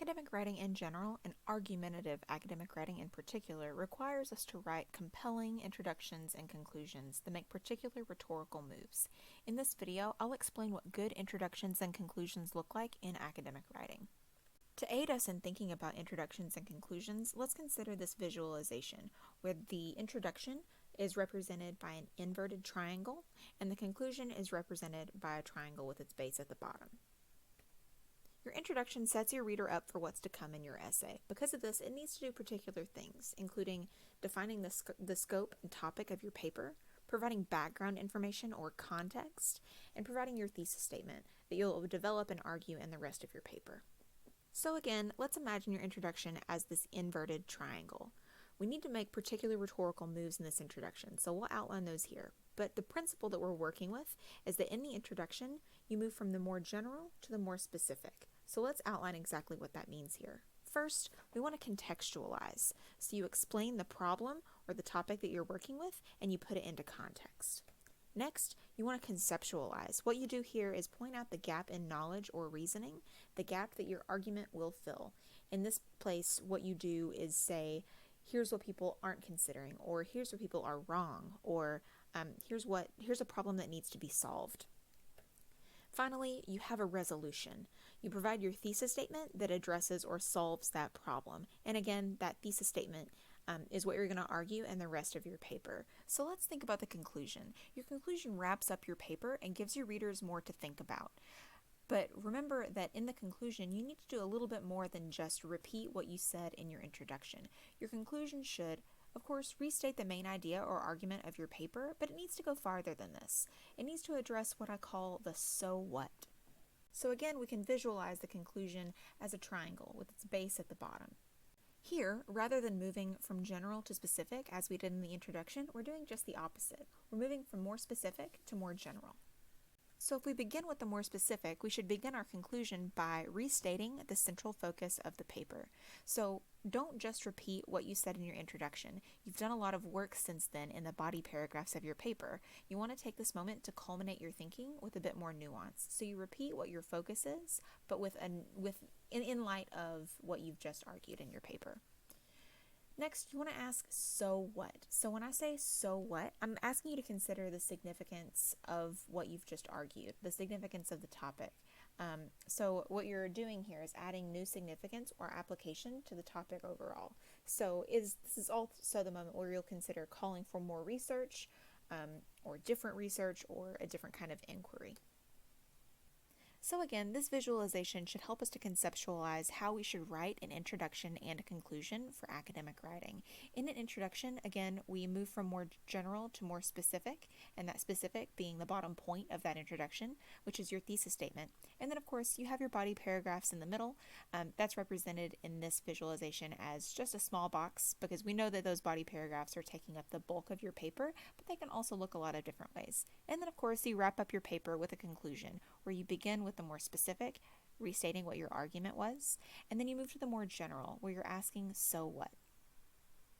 Academic writing in general, and argumentative academic writing in particular, requires us to write compelling introductions and conclusions that make particular rhetorical moves. In this video, I'll explain what good introductions and conclusions look like in academic writing. To aid us in thinking about introductions and conclusions, let's consider this visualization, where the introduction is represented by an inverted triangle, and the conclusion is represented by a triangle with its base at the bottom. Your introduction sets your reader up for what's to come in your essay. Because of this, it needs to do particular things, including defining the scope and topic of your paper, providing background information or context, and providing your thesis statement that you'll develop and argue in the rest of your paper. So again, let's imagine your introduction as this inverted triangle. We need to make particular rhetorical moves in this introduction, so we'll outline those here. But the principle that we're working with is that in the introduction, you move from the more general to the more specific. So let's outline exactly what that means here. First, we want to contextualize. So you explain the problem or the topic that you're working with, and you put it into context. Next, you want to conceptualize. What you do here is point out the gap in knowledge or reasoning, the gap that your argument will fill. In this place, what you do is say, here's what people aren't considering, or here's where people are wrong, or here's a problem that needs to be solved. Finally, you have a resolution. You provide your thesis statement that addresses or solves that problem. And again, that thesis statement is what you're going to argue in the rest of your paper. So let's think about the conclusion. Your conclusion wraps up your paper and gives your readers more to think about. But remember that in the conclusion, you need to do a little bit more than just repeat what you said in your introduction. Your conclusion should, of course, restate the main idea or argument of your paper, but it needs to go farther than this. It needs to address what I call the so what. So again, we can visualize the conclusion as a triangle with its base at the bottom. Here, rather than moving from general to specific as we did in the introduction, we're doing just the opposite. We're moving from more specific to more general. So if we begin with the more specific, we should begin our conclusion by restating the central focus of the paper. So don't just repeat what you said in your introduction. You've done a lot of work since then in the body paragraphs of your paper. You want to take this moment to culminate your thinking with a bit more nuance. So you repeat what your focus is, but in light of what you've just argued in your paper. Next, you want to ask, so what? So when I say so what, I'm asking you to consider the significance of what you've just argued, the significance of the topic. So what you're doing here is adding new significance or application to the topic overall. So this is also the moment where you'll consider calling for more research, or different research, or a different kind of inquiry. So again, this visualization should help us to conceptualize how we should write an introduction and a conclusion for academic writing. In an introduction, again, we move from more general to more specific, and that specific being the bottom point of that introduction, which is your thesis statement. And then, of course, you have your body paragraphs in the middle. That's represented in this visualization as just a small box, because we know that those body paragraphs are taking up the bulk of your paper, but they can also look a lot of different ways. And then, of course, you wrap up your paper with a conclusion, where you begin with the more specific, restating what your argument was, and then you move to the more general, where you're asking, so what?